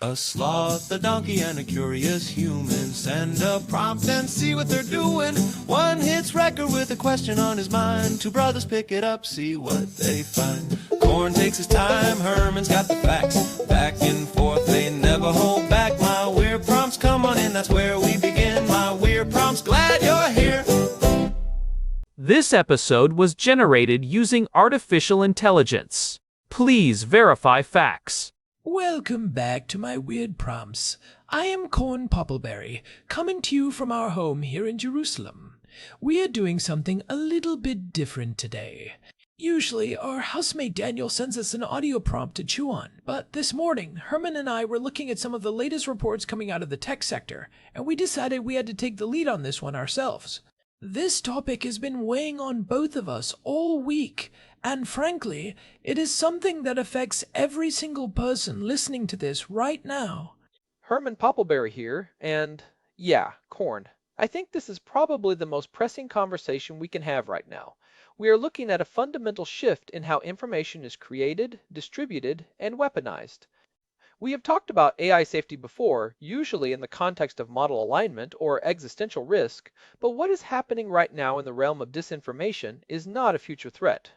A sloth, a donkey, and a curious human. Send a prompt and see what they're doing. One hits record with a question on his mind. Two brothers pick it up, see what they find. Corn takes his time, Herman's got the facts. Back and forth, they never hold back. My weird prompts, come on in, that's where we begin. My weird prompts, glad you're here. This episode was generated using artificial intelligence. Please verify facts. Welcome back to my weird prompts. I am Corn Poppleberry, coming to you from our home here in Jerusalem. We are doing something a little bit different today. Usually, our housemate Daniel sends us an audio prompt to chew on, but this morning, Herman and I were looking at some of the latest reports coming out of the tech sector, and we decided we had to take the lead on this one ourselves. This topic has been weighing on both of us all week, and frankly, it is something that affects every single person listening to this right now. Herman Poppleberry here, and yeah, Corn. I think this is probably the most pressing conversation we can have right now. We are looking at a fundamental shift in how information is created, distributed, and weaponized. We have talked about AI safety before, usually in the context of model alignment or existential risk, but what is happening right now in the realm of disinformation is not a future threat.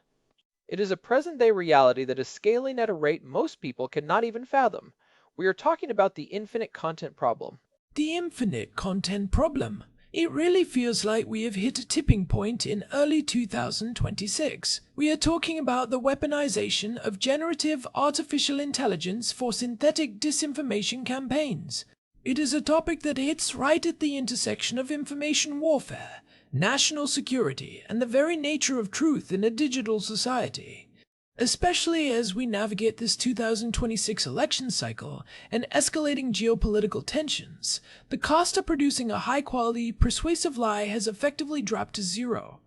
It is a present-day reality that is scaling at a rate most people cannot even fathom. We are talking about the infinite content problem. The infinite content problem. It really feels like we have hit a tipping point in early 2026. We are talking about the weaponization of generative artificial intelligence for synthetic disinformation campaigns. It is a topic that hits right at the intersection of information warfare, national security, and the very nature of truth in a digital society. Especially as we navigate this 2026 election cycle and escalating geopolitical tensions, the cost of producing a high-quality, persuasive lie has effectively dropped to zero.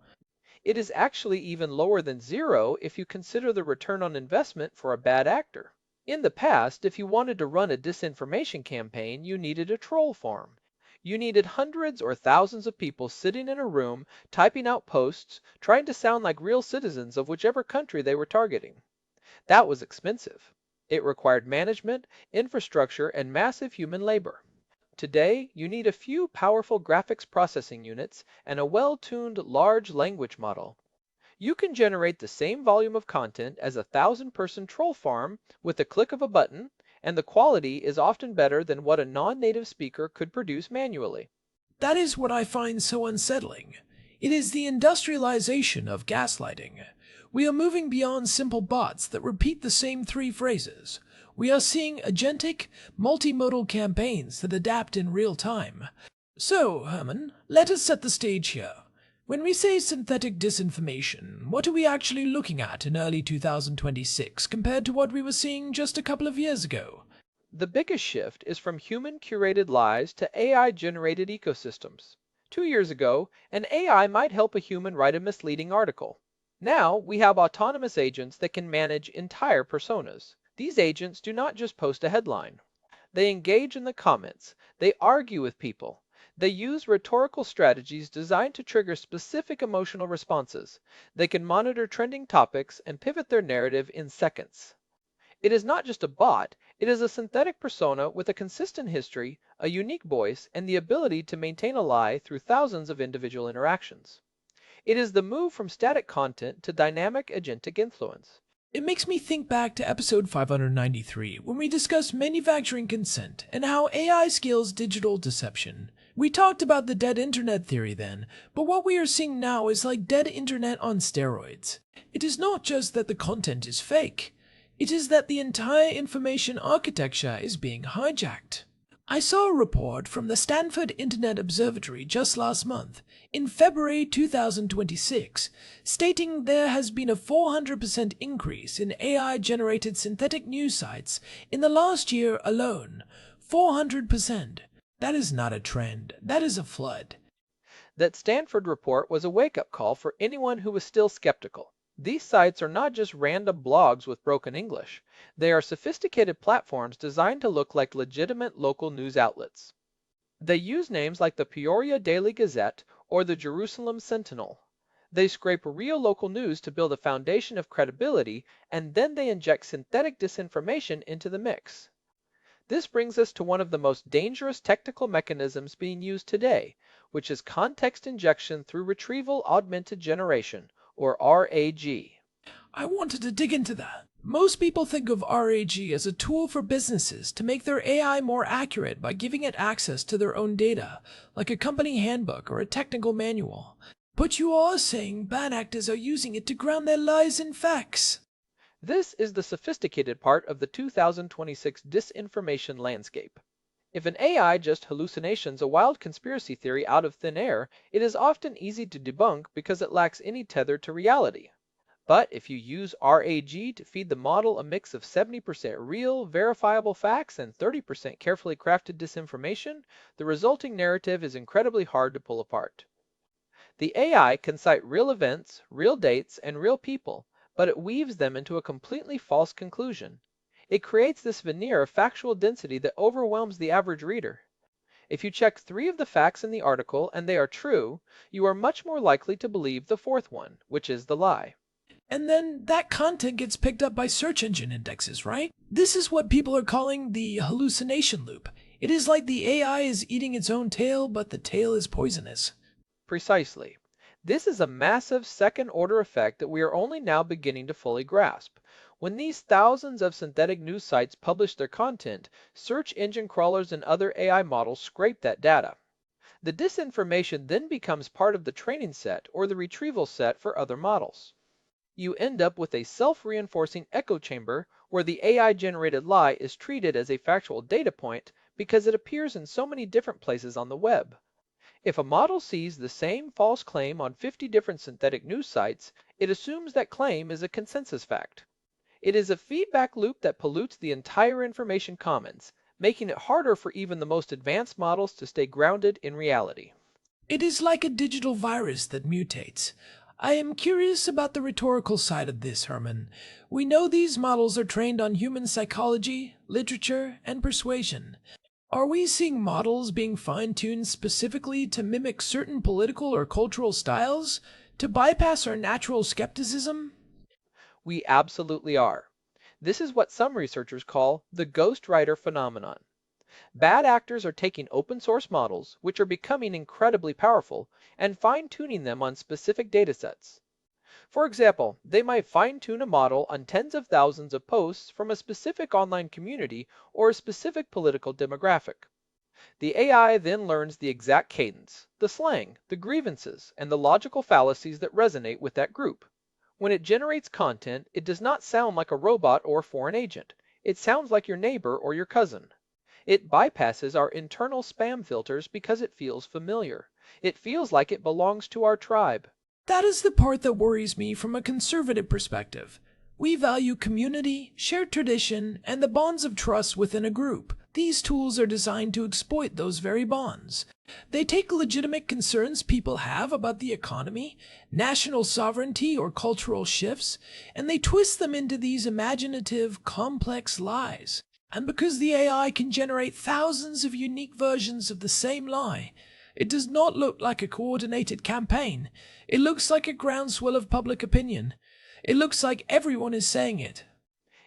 It is actually even lower than zero if you consider the return on investment for a bad actor. In the past, if you wanted to run a disinformation campaign, you needed a troll farm. You needed hundreds or thousands of people sitting in a room, typing out posts, trying to sound like real citizens of whichever country they were targeting. That was expensive. It required management, infrastructure, and massive human labor. Today, you need a few powerful graphics processing units and a well-tuned large language model. You can generate the same volume of content as a 1,000-person troll farm with a click of a button, and the quality is often better than what a non-native speaker could produce manually. That is what I find so unsettling. It is the industrialization of gaslighting. We are moving beyond simple bots that repeat the same three phrases. We are seeing agentic, multimodal campaigns that adapt in real time. So, Herman, let us set the stage here. When we say synthetic disinformation, what are we actually looking at in early 2026 compared to what we were seeing just a couple of years ago? The biggest shift is from human-curated lies to AI-generated ecosystems. 2 years ago, an AI might help a human write a misleading article. Now, we have autonomous agents that can manage entire personas. These agents do not just post a headline. They engage in the comments. They argue with people. They use rhetorical strategies designed to trigger specific emotional responses. They can monitor trending topics and pivot their narrative in seconds. It is not just a bot, it is a synthetic persona with a consistent history, a unique voice, and the ability to maintain a lie through thousands of individual interactions. It is the move from static content to dynamic agentic influence. It makes me think back to episode 593, when we discussed manufacturing consent and how AI scales digital deception. We talked about the dead internet theory then, but what we are seeing now is like dead internet on steroids. It is not just that the content is fake, it is that the entire information architecture is being hijacked. I saw a report from the Stanford Internet Observatory just last month, in February 2026, stating there has been a 400% increase in AI-generated synthetic news sites in the last year alone. 400%. That is not a trend, that is a flood. That Stanford report was a wake-up call for anyone who was still skeptical. These sites are not just random blogs with broken English. They are sophisticated platforms designed to look like legitimate local news outlets. They use names like the Peoria Daily Gazette or the Jerusalem Sentinel. They scrape real local news to build a foundation of credibility, and then they inject synthetic disinformation into the mix. This brings us to one of the most dangerous technical mechanisms being used today, which is context injection through Retrieval Augmented Generation, or RAG. I wanted to dig into that. Most people think of RAG as a tool for businesses to make their AI more accurate by giving it access to their own data, like a company handbook or a technical manual. But you are saying bad actors are using it to ground their lies in facts. This is the sophisticated part of the 2026 disinformation landscape. If an AI just hallucinations a wild conspiracy theory out of thin air, it is often easy to debunk because it lacks any tether to reality. But if you use RAG to feed the model a mix of 70% real, verifiable facts and 30% carefully crafted disinformation, the resulting narrative is incredibly hard to pull apart. The AI can cite real events, real dates, and real people, but it weaves them into a completely false conclusion. It creates this veneer of factual density that overwhelms the average reader. If you check 3 of the facts in the article and they are true, you are much more likely to believe the 4th one, which is the lie. And then that content gets picked up by search engine indexes, right? This is what people are calling the hallucination loop. It is like the AI is eating its own tail, but the tail is poisonous. Precisely. This is a massive second-order effect that we are only now beginning to fully grasp. When these thousands of synthetic news sites publish their content, search engine crawlers and other AI models scrape that data. The disinformation then becomes part of the training set or the retrieval set for other models. You end up with a self-reinforcing echo chamber where the AI-generated lie is treated as a factual data point because it appears in so many different places on the web. If a model sees the same false claim on 50 different synthetic news sites, it assumes that claim is a consensus fact. It is a feedback loop that pollutes the entire information commons, making it harder for even the most advanced models to stay grounded in reality. It is like a digital virus that mutates. I am curious about the rhetorical side of this, Herman. We know these models are trained on human psychology, literature, and persuasion. Are we seeing models being fine-tuned specifically to mimic certain political or cultural styles, to bypass our natural skepticism? We absolutely are. This is what some researchers call the ghostwriter phenomenon. Bad actors are taking open source models, which are becoming incredibly powerful, and fine-tuning them on specific datasets. For example, they might fine-tune a model on tens of thousands of posts from a specific online community or a specific political demographic. The AI then learns the exact cadence, the slang, the grievances, and the logical fallacies that resonate with that group. When it generates content, it does not sound like a robot or foreign agent. It sounds like your neighbor or your cousin. It bypasses our internal spam filters because it feels familiar. It feels like it belongs to our tribe. That is the part that worries me from a conservative perspective. We value community, shared tradition, and the bonds of trust within a group. These tools are designed to exploit those very bonds. They take legitimate concerns people have about the economy, national sovereignty, or cultural shifts, and they twist them into these imaginative, complex lies. And because the AI can generate thousands of unique versions of the same lie, it does not look like a coordinated campaign. It looks like a groundswell of public opinion. It looks like everyone is saying it.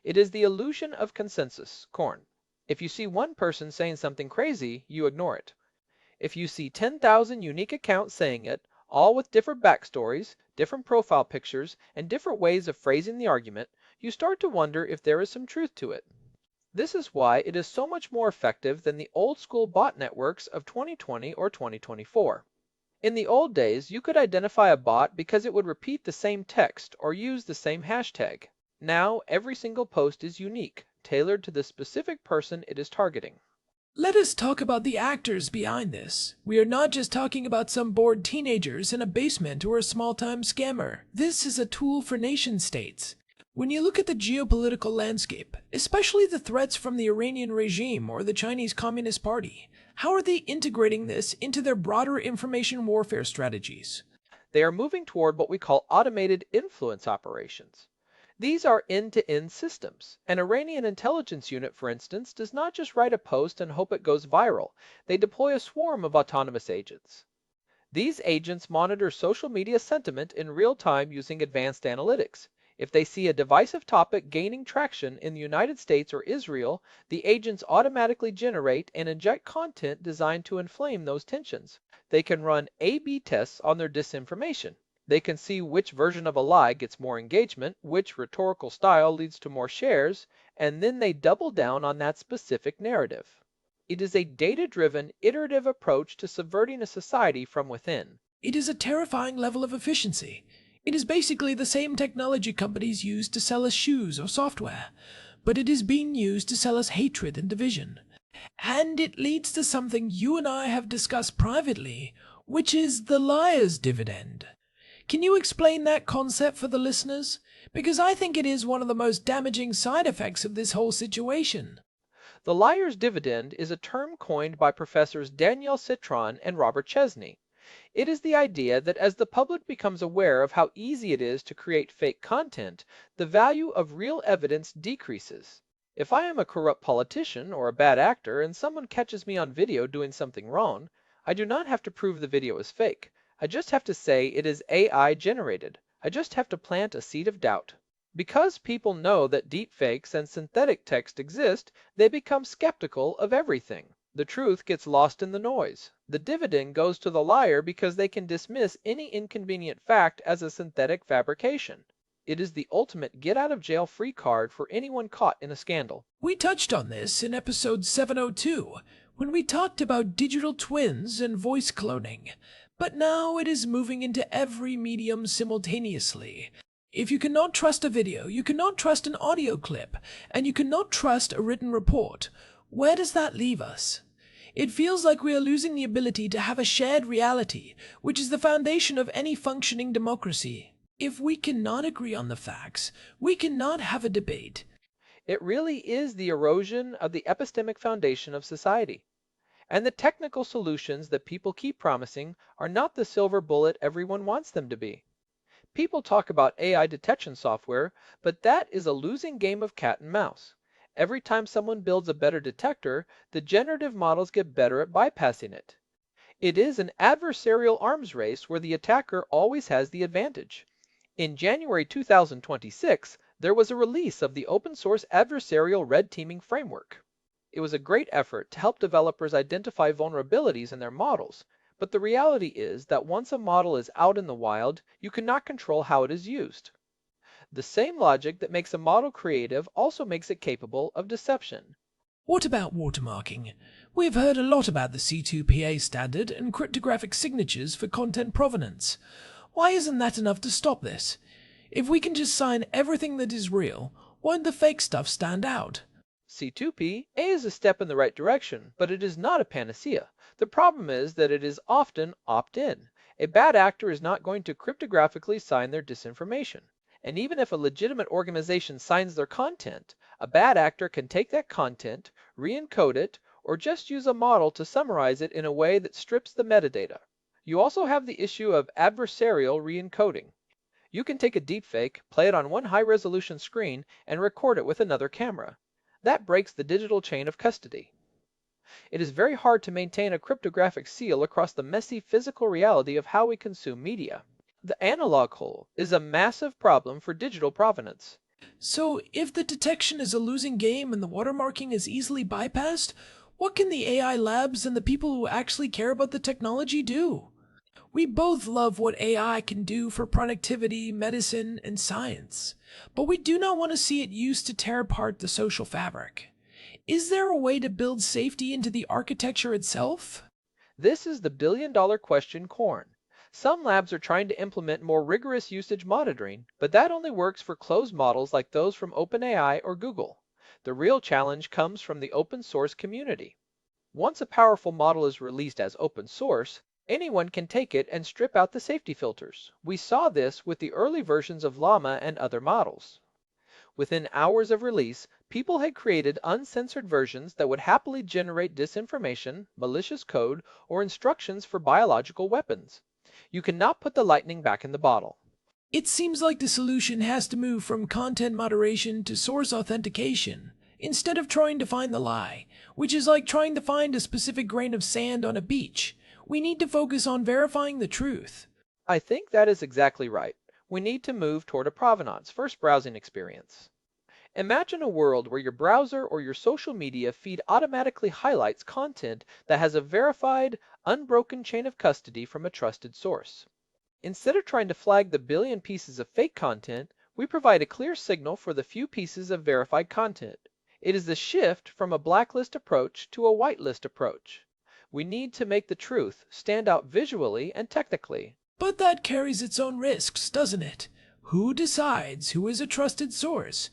It is the illusion of consensus, Korn. If you see one person saying something crazy, you ignore it. If you see 10,000 unique accounts saying it, all with different backstories, different profile pictures, and different ways of phrasing the argument, you start to wonder if there is some truth to it. This is why it is so much more effective than the old school bot networks of 2020 or 2024. In the old days, you could identify a bot because it would repeat the same text or use the same hashtag. Now, every single post is unique, tailored to the specific person it is targeting. Let us talk about the actors behind this. We are not just talking about some bored teenagers in a basement or a small-time scammer. This is a tool for nation-states. When you look at the geopolitical landscape, especially the threats from the Iranian regime or the Chinese Communist Party, how are they integrating this into their broader information warfare strategies? They are moving toward what we call automated influence operations. These are end-to-end systems. An Iranian intelligence unit, for instance, does not just write a post and hope it goes viral. They deploy a swarm of autonomous agents. These agents monitor social media sentiment in real time using advanced analytics. If they see a divisive topic gaining traction in the United States or Israel, the agents automatically generate and inject content designed to inflame those tensions. They can run A/B tests on their disinformation. They can see which version of a lie gets more engagement, which rhetorical style leads to more shares, and then they double down on that specific narrative. It is a data-driven, iterative approach to subverting a society from within. It is a terrifying level of efficiency. It is basically the same technology companies use to sell us shoes or software, but it is being used to sell us hatred and division. And it leads to something you and I have discussed privately, which is the liar's dividend. Can you explain that concept for the listeners? Because I think it is one of the most damaging side effects of this whole situation. The liar's dividend is a term coined by professors Danielle Citron and Robert Chesney. It is the idea that as the public becomes aware of how easy it is to create fake content, the value of real evidence decreases. If I am a corrupt politician or a bad actor and someone catches me on video doing something wrong, I do not have to prove the video is fake. I just have to say it is AI generated. I just have to plant a seed of doubt. Because people know that deepfakes and synthetic text exist, they become skeptical of everything. The truth gets lost in the noise. The dividend goes to the liar because they can dismiss any inconvenient fact as a synthetic fabrication. It is the ultimate get-out-of-jail-free card for anyone caught in a scandal. We touched on this in episode 702, when we talked about digital twins and voice cloning, but now it is moving into every medium simultaneously. If you cannot trust a video, you cannot trust an audio clip, and you cannot trust a written report, where does that leave us? It feels like we are losing the ability to have a shared reality, which is the foundation of any functioning democracy. If we cannot agree on the facts, we cannot have a debate. It really is the erosion of the epistemic foundation of society. And the technical solutions that people keep promising are not the silver bullet everyone wants them to be. People talk about AI detection software, but that is a losing game of cat and mouse. Every time someone builds a better detector, the generative models get better at bypassing it. It is an adversarial arms race where the attacker always has the advantage. In January 2026, there was a release of the open source adversarial red teaming framework. It was a great effort to help developers identify vulnerabilities in their models, but the reality is that once a model is out in the wild, you cannot control how it is used. The same logic that makes a model creative also makes it capable of deception. What about watermarking? We've heard a lot about the C2PA standard and cryptographic signatures for content provenance. Why isn't that enough to stop this? If we can just sign everything that is real, won't the fake stuff stand out? C2P is a step in the right direction, but it is not a panacea. The problem is that it is often opt-in. A bad actor is not going to cryptographically sign their disinformation. And even if a legitimate organization signs their content, a bad actor can take that content, re-encode it, or just use a model to summarize it in a way that strips the metadata. You also have the issue of adversarial re-encoding. You can take a deepfake, play it on one high-resolution screen, and record it with another camera. That breaks the digital chain of custody. It is very hard to maintain a cryptographic seal across the messy physical reality of how we consume media. The analog hole is a massive problem for digital provenance. So, if the detection is a losing game and the watermarking is easily bypassed, what can the AI labs and the people who actually care about the technology do? We both love what AI can do for productivity, medicine, and science, but we do not want to see it used to tear apart the social fabric. Is there a way to build safety into the architecture itself? This is the billion-dollar question, Corn. Some labs are trying to implement more rigorous usage monitoring, but that only works for closed models like those from OpenAI or Google. The real challenge comes from the open source community. Once a powerful model is released as open source, anyone can take it and strip out the safety filters. We saw this with the early versions of Llama and other models. Within hours of release, people had created uncensored versions that would happily generate disinformation, malicious code, or instructions for biological weapons. You cannot put the lightning back in the bottle. It seems like the solution has to move from content moderation to source authentication, instead of trying to find the lie, which is like trying to find a specific grain of sand on a beach. We need to focus on verifying the truth. I think that is exactly right. We need to move toward a provenance, first browsing experience. Imagine a world where your browser or your social media feed automatically highlights content that has a verified, unbroken chain of custody from a trusted source. Instead of trying to flag the billion pieces of fake content, we provide a clear signal for the few pieces of verified content. It is the shift from a blacklist approach to a whitelist approach. We need to make the truth stand out visually and technically. But that carries its own risks, doesn't it? Who decides who is a trusted source?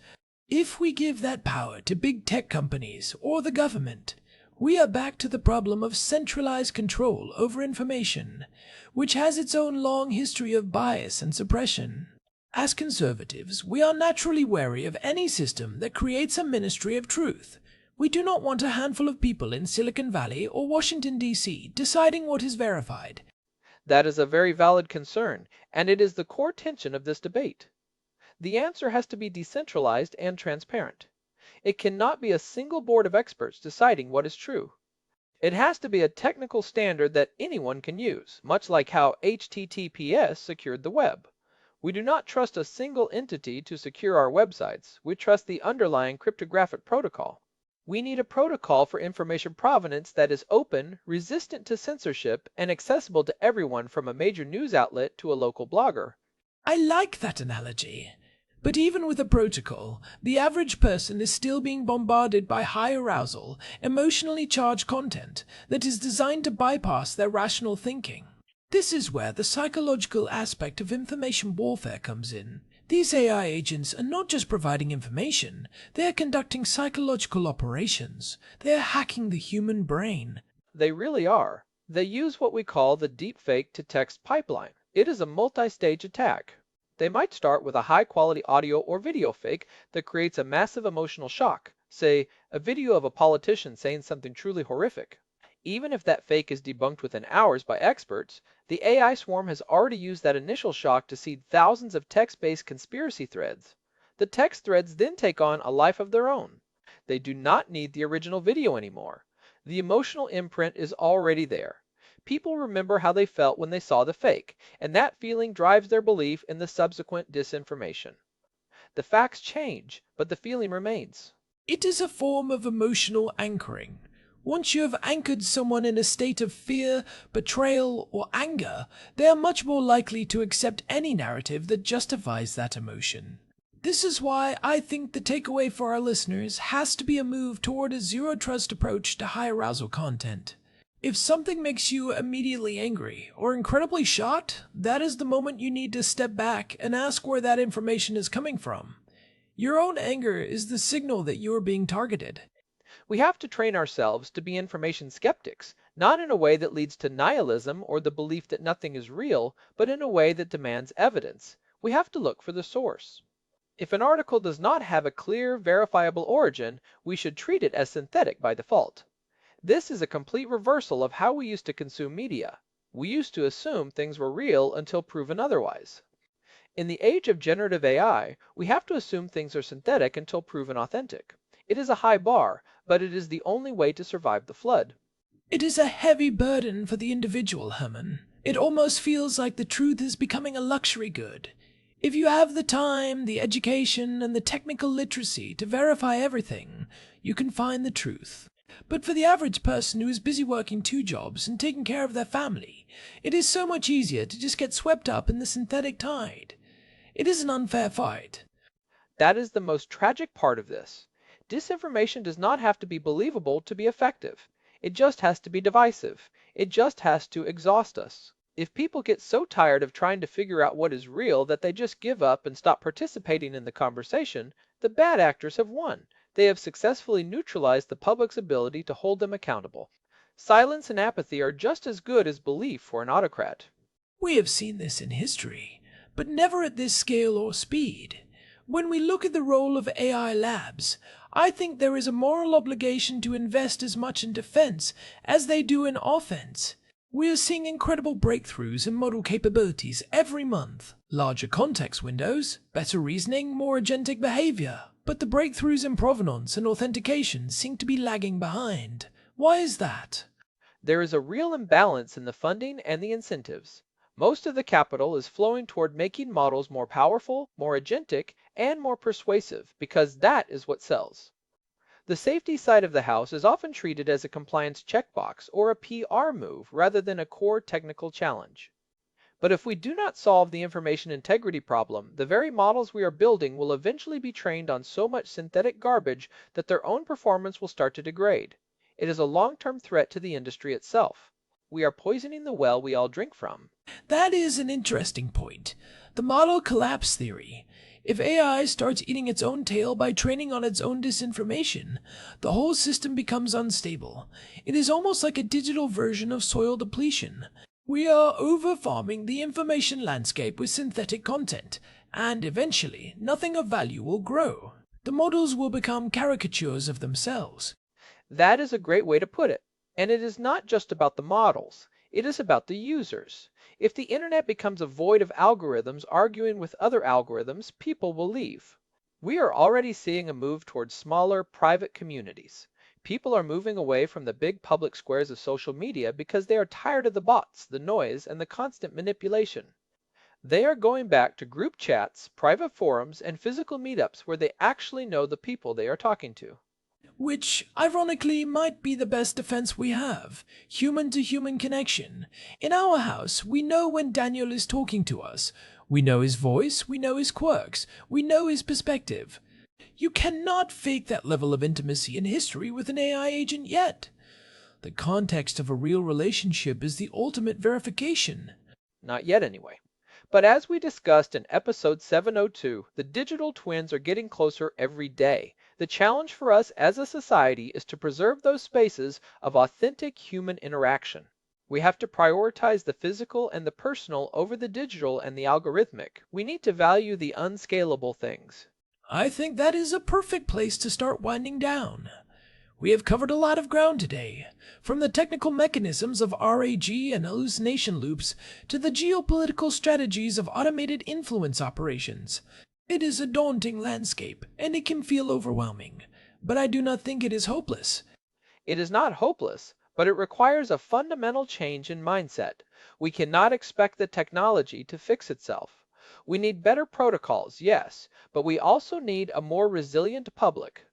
If we give that power to big tech companies or the government, we are back to the problem of centralized control over information, which has its own long history of bias and suppression. As conservatives, we are naturally wary of any system that creates a ministry of truth. We do not want a handful of people in Silicon Valley or Washington, D.C. deciding what is verified. That is a very valid concern, and it is the core tension of this debate. The answer has to be decentralized and transparent. It cannot be a single board of experts deciding what is true. It has to be a technical standard that anyone can use, much like how HTTPS secured the web. We do not trust a single entity to secure our websites. We trust the underlying cryptographic protocol. We need a protocol for information provenance that is open, resistant to censorship, and accessible to everyone from a major news outlet to a local blogger. I like that analogy. But even with a protocol, the average person is still being bombarded by high arousal, emotionally charged content that is designed to bypass their rational thinking. This is where the psychological aspect of information warfare comes in. These AI agents are not just providing information, they are conducting psychological operations. They are hacking the human brain. They really are. They use what we call the deepfake to text pipeline. It is a multi-stage attack. They might start with a high-quality audio or video fake that creates a massive emotional shock, say, a video of a politician saying something truly horrific. Even if that fake is debunked within hours by experts, the AI swarm has already used that initial shock to seed thousands of text-based conspiracy threads. The text threads then take on a life of their own. They do not need the original video anymore. The emotional imprint is already there. People remember how they felt when they saw the fake, and that feeling drives their belief in the subsequent disinformation. The facts change, but the feeling remains. It is a form of emotional anchoring. Once you have anchored someone in a state of fear, betrayal, or anger, they are much more likely to accept any narrative that justifies that emotion. This is why I think the takeaway for our listeners has to be a move toward a zero-trust approach to high-arousal content. If something makes you immediately angry or incredibly shocked, that is the moment you need to step back and ask where that information is coming from. Your own anger is the signal that you are being targeted. We have to train ourselves to be information skeptics, not in a way that leads to nihilism or the belief that nothing is real, but in a way that demands evidence. We have to look for the source. If an article does not have a clear, verifiable origin, we should treat it as synthetic by default. This is a complete reversal of how we used to consume media. We used to assume things were real until proven otherwise. In the age of generative AI, we have to assume things are synthetic until proven authentic. It is a high bar, but it is the only way to survive the flood. It is a heavy burden for the individual, Herman. It almost feels like the truth is becoming a luxury good. If you have the time, the education, and the technical literacy to verify everything, you can find the truth. But for the average person who is busy working 2 jobs and taking care of their family, it is so much easier to just get swept up in the synthetic tide. It is an unfair fight. That is the most tragic part of this. Disinformation does not have to be believable to be effective. It just has to be divisive. It just has to exhaust us. If people get so tired of trying to figure out what is real that they just give up and stop participating in the conversation, the bad actors have won. They have successfully neutralized the public's ability to hold them accountable. Silence and apathy are just as good as belief for an autocrat. We have seen this in history, but never at this scale or speed. When we look at the role of AI labs, I think there is a moral obligation to invest as much in defense as they do in offense. We are seeing incredible breakthroughs in model capabilities every month. Larger context windows, better reasoning, more agentic behavior. But the breakthroughs in provenance and authentication seem to be lagging behind. Why is that? There is a real imbalance in the funding and the incentives. Most of the capital is flowing toward making models more powerful, more agentic, and more persuasive, because that is what sells. The safety side of the house is often treated as a compliance checkbox or a PR move rather than a core technical challenge. But if we do not solve the information integrity problem, the very models we are building will eventually be trained on so much synthetic garbage that their own performance will start to degrade. It is a long-term threat to the industry itself. We are poisoning the well we all drink from. That is an interesting point. The model collapse theory. If AI starts eating its own tail by training on its own disinformation, the whole system becomes unstable. It is almost like a digital version of soil depletion. We are over-farming the information landscape with synthetic content, and eventually nothing of value will grow. The models will become caricatures of themselves. That is a great way to put it. And it is not just about the models. It is about the users. If the internet becomes a void of algorithms arguing with other algorithms, people will leave. We are already seeing a move towards smaller, private communities. People are moving away from the big public squares of social media because they are tired of the bots, the noise, and the constant manipulation. They are going back to group chats, private forums, and physical meetups where they actually know the people they are talking to. Which, ironically, might be the best defense we have, human-to-human connection. In our house, we know when Daniel is talking to us. We know his voice, we know his quirks, we know his perspective. You cannot fake that level of intimacy in history with an AI agent yet. The context of a real relationship is the ultimate verification. Not yet, anyway. But as we discussed in episode 702, the digital twins are getting closer every day. The challenge for us as a society is to preserve those spaces of authentic human interaction. We have to prioritize the physical and the personal over the digital and the algorithmic. We need to value the unscalable things. I think that is a perfect place to start winding down. We have covered a lot of ground today, from the technical mechanisms of RAG and hallucination loops to the geopolitical strategies of automated influence operations. It is a daunting landscape, and it can feel overwhelming, but I do not think it is hopeless. It is not hopeless, but it requires a fundamental change in mindset. We cannot expect the technology to fix itself. We need better protocols, yes, but we also need a more resilient public.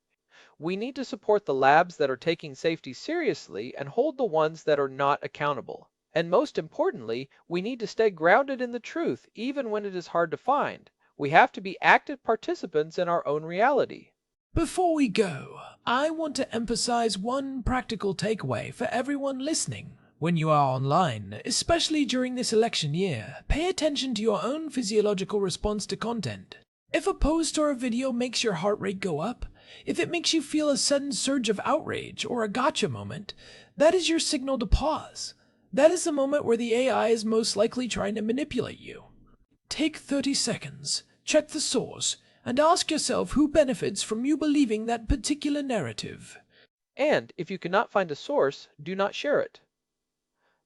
We need to support the labs that are taking safety seriously and hold the ones that are not accountable. And most importantly, we need to stay grounded in the truth even when it is hard to find. We have to be active participants in our own reality. Before we go, I want to emphasize one practical takeaway for everyone listening. When you are online, especially during this election year, pay attention to your own physiological response to content. If a post or a video makes your heart rate go up, if it makes you feel a sudden surge of outrage or a gotcha moment, that is your signal to pause. That is the moment where the AI is most likely trying to manipulate you. Take 30 seconds, check the source, and ask yourself who benefits from you believing that particular narrative. And if you cannot find a source, do not share it.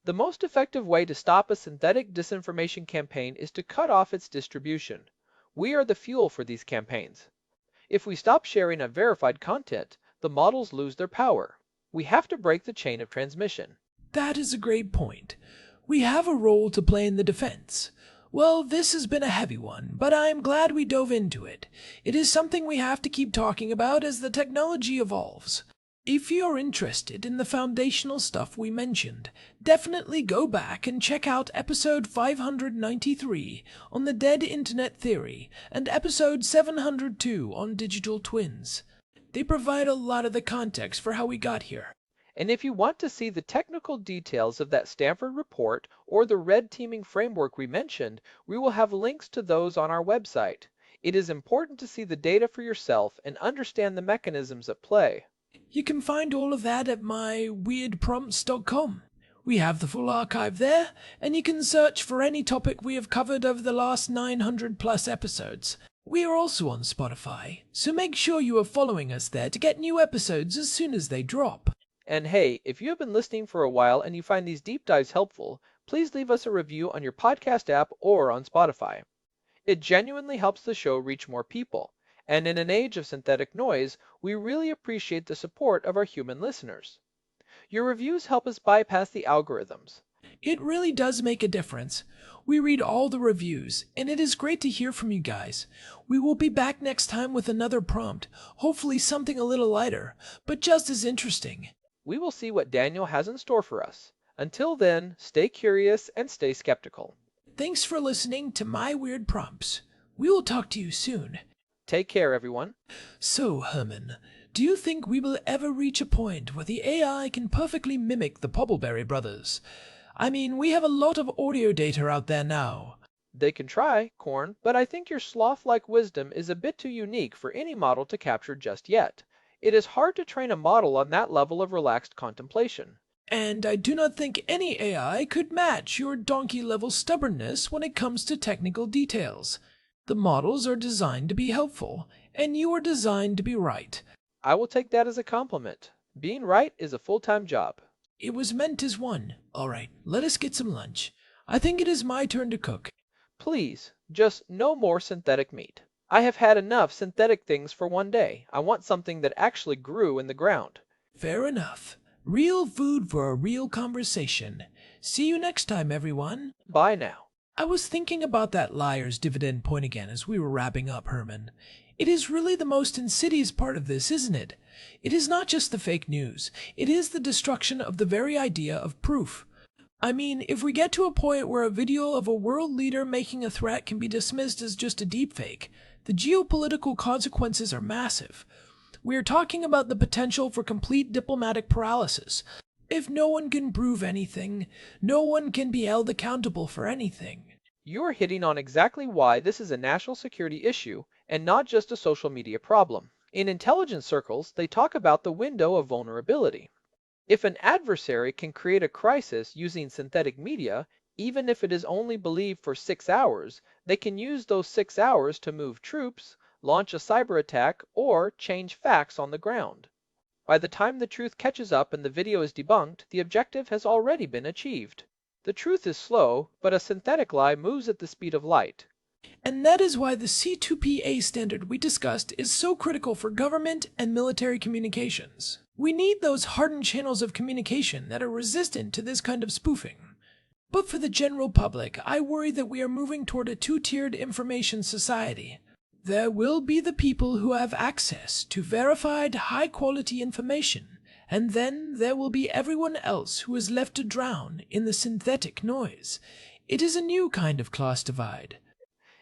The most effective way to stop a synthetic disinformation campaign is to cut off its distribution. We are the fuel for these campaigns. If we stop sharing unverified content, the models lose their power. We have to break the chain of transmission. That is a great point. We have a role to play in the defense. Well, this has been a heavy one, but I am glad we dove into it. It is something we have to keep talking about as the technology evolves. If you're interested in the foundational stuff we mentioned, definitely go back and check out episode 593 on the dead internet theory and episode 702 on digital twins. They provide a lot of the context for how we got here. And if you want to see the technical details of that Stanford report or the red teaming framework we mentioned, we will have links to those on our website. It is important to see the data for yourself and understand the mechanisms at play. You can find all of that at myweirdprompts.com. We have the full archive there, and you can search for any topic we have covered over the last 900 plus episodes. We are also on Spotify, so make sure you are following us there to get new episodes as soon as they drop. And hey, if you have been listening for a while and you find these deep dives helpful, please leave us a review on your podcast app or on Spotify. It genuinely helps the show reach more people. And in an age of synthetic noise, we really appreciate the support of our human listeners. Your reviews help us bypass the algorithms. It really does make a difference. We read all the reviews, and it is great to hear from you guys. We will be back next time with another prompt, hopefully something a little lighter, but just as interesting. We will see what Daniel has in store for us. Until then, stay curious and stay skeptical. Thanks for listening to my weird prompts. We will talk to you soon. Take care, everyone. So, Herman, do you think we will ever reach a point where the AI can perfectly mimic the Poppleberry brothers? I mean, we have a lot of audio data out there now. They can try, Corn, but I think your sloth-like wisdom is a bit too unique for any model to capture just yet. It is hard to train a model on that level of relaxed contemplation. And I do not think any AI could match your donkey-level stubbornness when it comes to technical details. The models are designed to be helpful, and you are designed to be right. I will take that as a compliment. Being right is a full-time job. It was meant as one. All right, let us get some lunch. I think it is my turn to cook. Please, just no more synthetic meat. I have had enough synthetic things for one day. I want something that actually grew in the ground. Fair enough. Real food for a real conversation. See you next time, everyone. Bye now. I was thinking about that liar's dividend point again as we were wrapping up, Herman. It is really the most insidious part of this, isn't it? It is not just the fake news. It is the destruction of the very idea of proof. I mean, if we get to a point where a video of a world leader making a threat can be dismissed as just a deepfake, the geopolitical consequences are massive. We are talking about the potential for complete diplomatic paralysis. If no one can prove anything, no one can be held accountable for anything. You are hitting on exactly why this is a national security issue and not just a social media problem. In intelligence circles, they talk about the window of vulnerability. If an adversary can create a crisis using synthetic media, even if it is only believed for 6 hours, they can use those 6 hours to move troops, launch a cyber attack, or change facts on the ground. By the time the truth catches up and the video is debunked, the objective has already been achieved. The truth is slow, but a synthetic lie moves at the speed of light. And that is why the C2PA standard we discussed is so critical for government and military communications. We need those hardened channels of communication that are resistant to this kind of spoofing. But for the general public, I worry that we are moving toward a two-tiered information society. There will be the people who have access to verified, high-quality information, and then there will be everyone else who is left to drown in the synthetic noise. It is a new kind of class divide.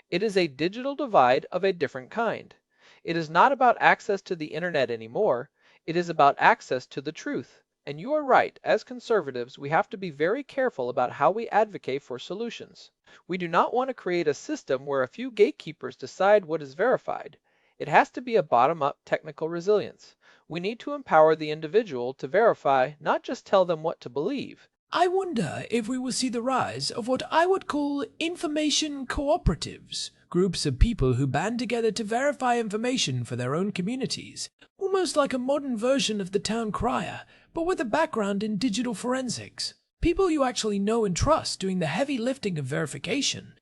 It is a digital divide of a different kind. It is not about access to the internet anymore. It is about access to the truth. And you are right, as conservatives, we have to be very careful about how we advocate for solutions. We do not want to create a system where a few gatekeepers decide what is verified. It has to be a bottom-up technical resilience. We need to empower the individual to verify, not just tell them what to believe. I wonder if we will see the rise of what I would call information cooperatives, groups of people who band together to verify information for their own communities, almost like a modern version of the town crier, but with a background in digital forensics. People you actually know and trust doing the heavy lifting of verification.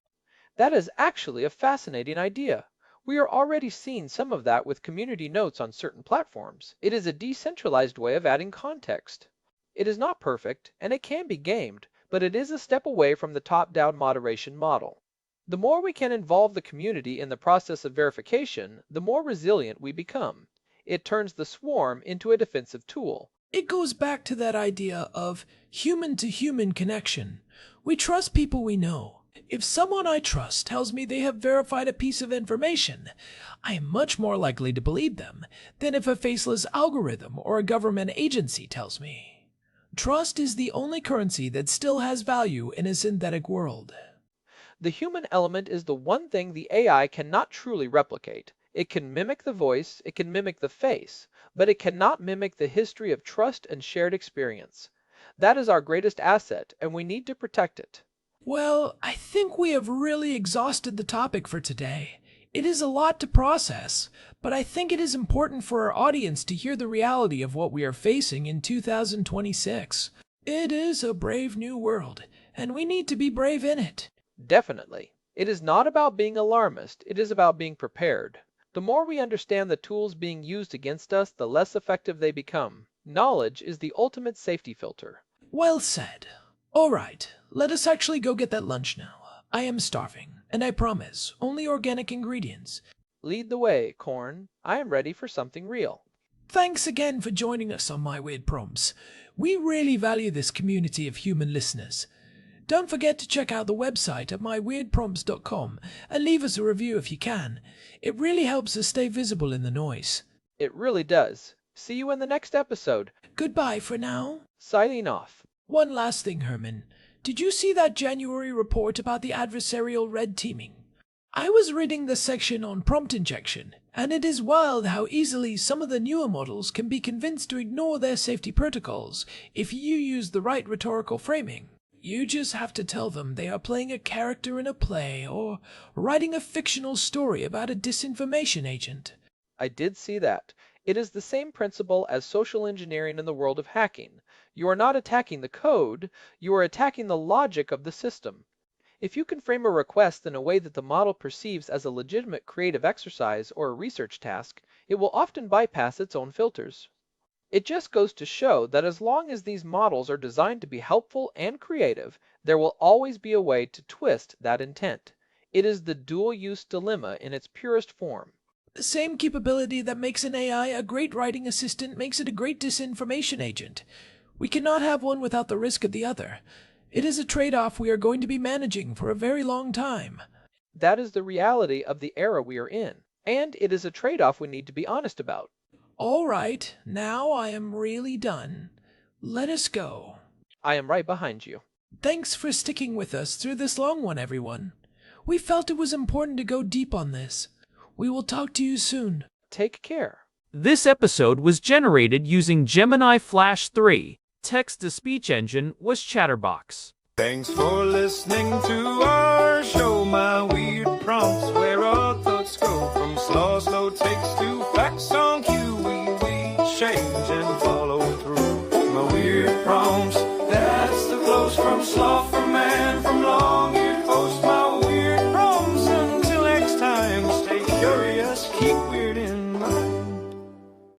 That is actually a fascinating idea. We are already seeing some of that with community notes on certain platforms. It is a decentralized way of adding context. It is not perfect, and it can be gamed, but it is a step away from the top-down moderation model. The more we can involve the community in the process of verification, the more resilient we become. It turns the swarm into a defensive tool. It goes back to that idea of human-to-human connection. We trust people we know. If someone I trust tells me they have verified a piece of information, I am much more likely to believe them than if a faceless algorithm or a government agency tells me. Trust is the only currency that still has value in a synthetic world. The human element is the one thing the AI cannot truly replicate. It can mimic the voice, it can mimic the face, but it cannot mimic the history of trust and shared experience. That is our greatest asset, and we need to protect it. Well, I think we have really exhausted the topic for today. It is a lot to process, but I think it is important for our audience to hear the reality of what we are facing in 2026. It is a brave new world, and we need to be brave in it. Definitely. It is not about being alarmist, it is about being prepared. The more we understand the tools being used against us, the less effective they become. Knowledge is the ultimate safety filter. Well said. All right, let us actually go get that lunch now. I am starving, and I promise, only organic ingredients. Lead the way, Corn. I am ready for something real. Thanks again for joining us on My Weird Prompts. We really value this community of human listeners. Don't forget to check out the website at myweirdprompts.com and leave us a review if you can. It really helps us stay visible in the noise. It really does. See you in the next episode. Goodbye for now. Signing off. One last thing, Herman. Did you see that January report about the adversarial red teaming? I was reading the section on prompt injection, and it is wild how easily some of the newer models can be convinced to ignore their safety protocols if you use the right rhetorical framing. You just have to tell them they are playing a character in a play or writing a fictional story about a disinformation agent. I did see that. It is the same principle as social engineering in the world of hacking. You are not attacking the code, you are attacking the logic of the system. If you can frame a request in a way that the model perceives as a legitimate creative exercise or a research task, it will often bypass its own filters. It just goes to show that as long as these models are designed to be helpful and creative, there will always be a way to twist that intent. It is the dual-use dilemma in its purest form. The same capability that makes an AI a great writing assistant makes it a great disinformation agent. We cannot have one without the risk of the other. It is a trade-off we are going to be managing for a very long time. That is the reality of the era we are in, and it is a trade-off we need to be honest about. All right, now I am really done. Let us go. I am right behind you. Thanks for sticking with us through this long one, everyone. We felt it was important to go deep on this. We will talk to you soon. Take care. This episode was generated using Gemini Flash 3. Text-to-speech engine was Chatterbox. Thanks for listening to our show, My Weird Prompts, where our thoughts go from slow takes to facts on cue. We change and follow through. My Weird Prompts, that's the flows from sloth, from man, from long-eared host. My Weird Prompts, until next time, stay curious, keep